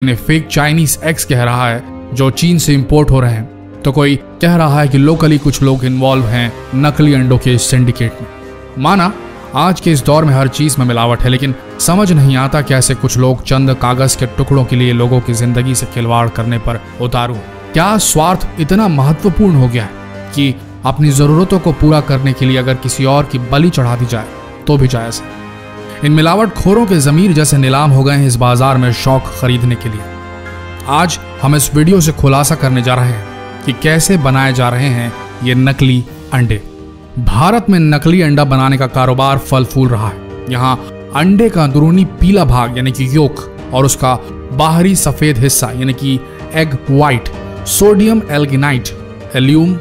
इन्हें fake Chinese eggs कह रहा है जो चीन से इंपोर्ट हो रहे हैं, तो कोई कह रहा है कि लोकली कुछ लोग इन्वॉल्व हैं नकली अंडों के सिंडिकेट में। माना आज के इस दौर में हर चीज में मिलावट है, लेकिन समझ नहीं आता कैसे कुछ लोग चंद कागज के टुकड़ों के लिए लोगों की जिंदगी से खिलवाड़ करने पर उतारू। क्या स्वार्थ इतना महत्वपूर्ण हो गया है कि अपनी जरूरतों को पूरा करने के लिए अगर किसी और की बलि चढ़ा दी जाए तो भी जायज है। इन मिलावट खोरों के जमीर जैसे नीलाम हो गए हैं इस बाजार में शौक खरीदने के लिए। आज हम इस वीडियो से खुलासा करने जा रहे हैं कि कैसे बनाए जा रहे हैं ये नकली अंडे। भारत में नकली अंडा बनाने का कारोबार फल फूल रहा है। यहाँ अंडे का अंदरूनी पीला भाग यानी कि योक और उसका बाहरी सफेद हिस्सा यानी कि एग व्हाइट सोडियम एल्गिनाइट, एल्यूम,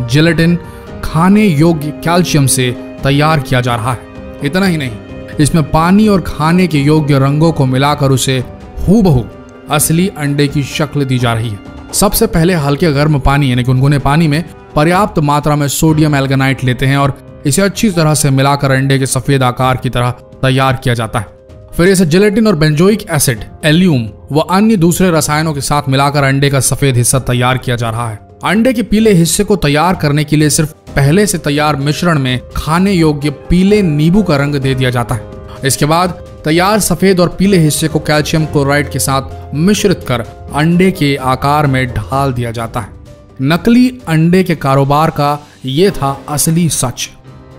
जेलेटिन खाने योग्य कैल्शियम से तैयार किया जा रहा है। इतना ही नहीं, इसमें पानी और खाने के योग्य रंगों को मिलाकर उसे हूबहू असली अंडे की शक्ल दी जा रही है। सबसे पहले हल्के गर्म पानी यानी गुनगुने पानी में पर्याप्त मात्रा में सोडियम एल्गिनाइट लेते हैं और इसे अच्छी तरह से मिलाकर अंडे के सफेद आकार की तरह तैयार किया जाता है। फिर इसे जेलेटिन और बेंजोइक एसिड, एल्यूम व अन्य दूसरे रसायनों के साथ मिलाकर अंडे का सफेद हिस्सा तैयार किया जा रहा है। अंडे के पीले हिस्से को तैयार करने के लिए सिर्फ पहले से तैयार मिश्रण में खाने योग्य पीले नींबू का रंग दे दिया जाता है। इसके बाद तैयार सफेद और पीले हिस्से को कैल्शियम क्लोराइड के साथ मिश्रित कर अंडे के आकार में ढाल दिया जाता है। नकली अंडे के कारोबार का ये था असली सच।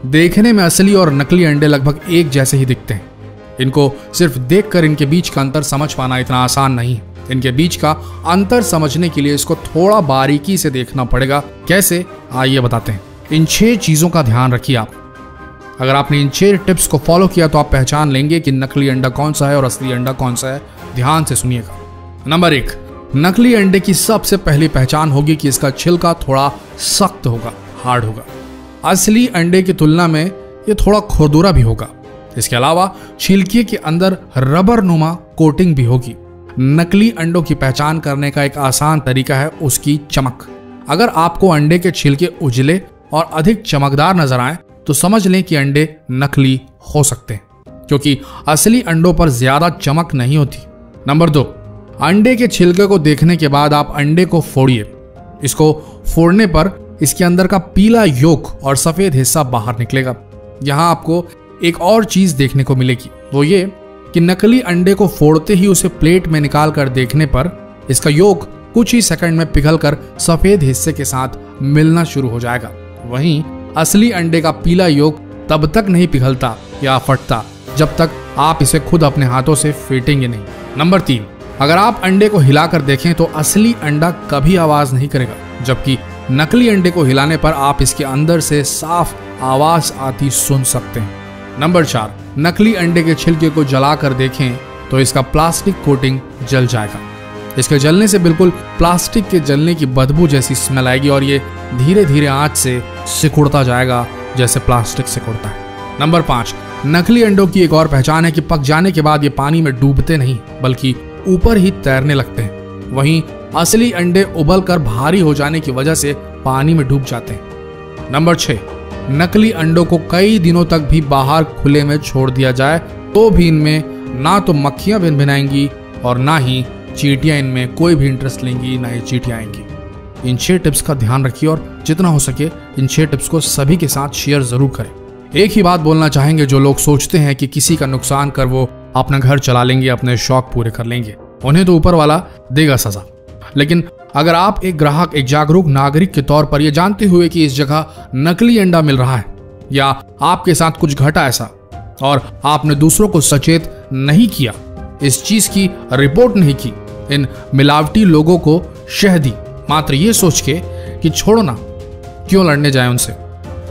देखने में असली और नकली अंडे लगभग एक जैसे ही दिखते हैं। इनको सिर्फ देखकर इनके बीच का अंतर समझ पाना इतना आसान नहीं है। इनके बीच का अंतर समझने के लिए इसको थोड़ा बारीकी से देखना पड़ेगा। कैसे, आइए बताते हैं। इन 6 चीजों का ध्यान रखिए आप। अगर आपने इन 6 टिप्स को फॉलो किया तो आप पहचान लेंगे कि नकली अंडा कौन सा है और असली अंडा कौन सा है। ध्यान से सुनिएगा। नंबर 1, नकली अंडे की सबसे पहली पहचान होगी कि इसका छिलका थोड़ा सख्त होगा, हार्ड होगा। असली अंडे की तुलना में ये थोड़ा खुरदुरा भी होगा। इसके अलावा छिलके के अंदर रबर नुमा कोटिंग भी होगी। नकली अंडों की पहचान करने का एक आसान तरीका है उसकी चमक। अगर आपको अंडे के छिलके उजले और अधिक चमकदार नजर आए तो समझ लें कि अंडे नकली हो सकते हैं, क्योंकि असली अंडों पर ज्यादा चमक नहीं होती। नंबर 2, अंडे के छिलके को देखने के बाद आप अंडे को फोड़िए। इसको फोड़ने पर इसके अंदर का पीला योक और सफेद हिस्सा बाहर निकलेगा। यहाँ आपको एक और चीज देखने को मिलेगी, वो ये कि नकली अंडे को फोड़ते ही उसे प्लेट में निकाल कर देखने पर इसका योक कुछ ही सेकंड में पिघलकर सफेद हिस्से के साथ मिलना शुरू हो जाएगा। वहीं असली अंडे का पीला योक तब तक नहीं पिघलता या फटता जब तक आप इसे खुद अपने हाथों से फेंटेंगे नहीं। नंबर 3, अगर आप अंडे को हिलाकर देखें तो असली अंडा कभी आवाज नहीं करेगा, जबकि नकली अंडे को हिलाने पर आप इसके अंदर से साफ आवाज आती सुन सकते हैं। नंबर 4, नकली अंडे के छिलके को जलाकर देखें तो इसका प्लास्टिक कोटिंग जल जाएगा। इसके जलने से बिल्कुल प्लास्टिक के जलने की बदबू जैसी स्मेल आएगी और ये धीरे धीरे आंच से सिकुड़ता जाएगा जैसे प्लास्टिक सिकुड़ता है। नंबर 5, नकली अंडों की एक और पहचान है कि पक जाने के बाद ये पानी में डूबते नहीं बल्कि ऊपर ही तैरने लगते हैं। वहीं असली अंडे उबलकर भारी हो जाने की वजह से पानी में डूब जाते हैं। नंबर 6, नकली अंडों को कई दिनों तक भी बाहर खुले में छोड़ दिया जाए तो भी इनमें ना तो मक्खियां भिनभिनाएंगी और ना ही चींटियां इनमें कोई भी इंटरेस्ट लेंगी, ना ही चींटियां आएंगी। इन 6 टिप्स का ध्यान रखिए और जितना हो सके इन 6 टिप्स को सभी के साथ शेयर जरूर करें। एक ही बात बोलना चाहेंगे, जो लोग सोचते हैं कि किसी का नुकसान कर वो अपना घर चला लेंगे, अपने शौक पूरे कर लेंगे, उन्हें तो ऊपर वाला देगा सजा। लेकिन अगर आप एक ग्राहक, एक जागरूक नागरिक के तौर पर यह जानते हुए कि इस जगह नकली अंडा मिल रहा है या आपके साथ कुछ घटा ऐसा और आपने दूसरों को सचेत नहीं किया, इस चीज की रिपोर्ट नहीं की, इन मिलावटी लोगों को शह दी मात्र ये सोच के कि छोड़ो ना, क्यों लड़ने जाए उनसे,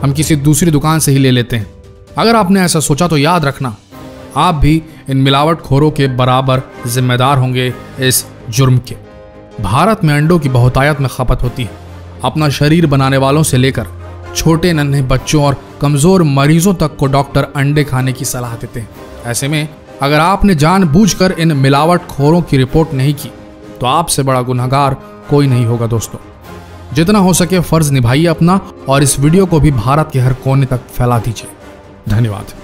हम किसी दूसरी दुकान से ही ले लेते हैं। अगर आपने ऐसा सोचा तो याद रखना, आप भी इन मिलावट खोरों के बराबर जिम्मेदार होंगे इस जुर्म के। भारत में अंडों की बहुतायत में खपत होती है। अपना शरीर बनाने वालों से लेकर छोटे नन्हे बच्चों और कमजोर मरीजों तक को डॉक्टर अंडे खाने की सलाह देते हैं। ऐसे में अगर आपने जानबूझकर इन मिलावट खोरों की रिपोर्ट नहीं की तो आपसे बड़ा गुनहगार कोई नहीं होगा। दोस्तों, जितना हो सके फर्ज निभाइए अपना और इस वीडियो को भी भारत के हर कोने तक फैला दीजिए। धन्यवाद।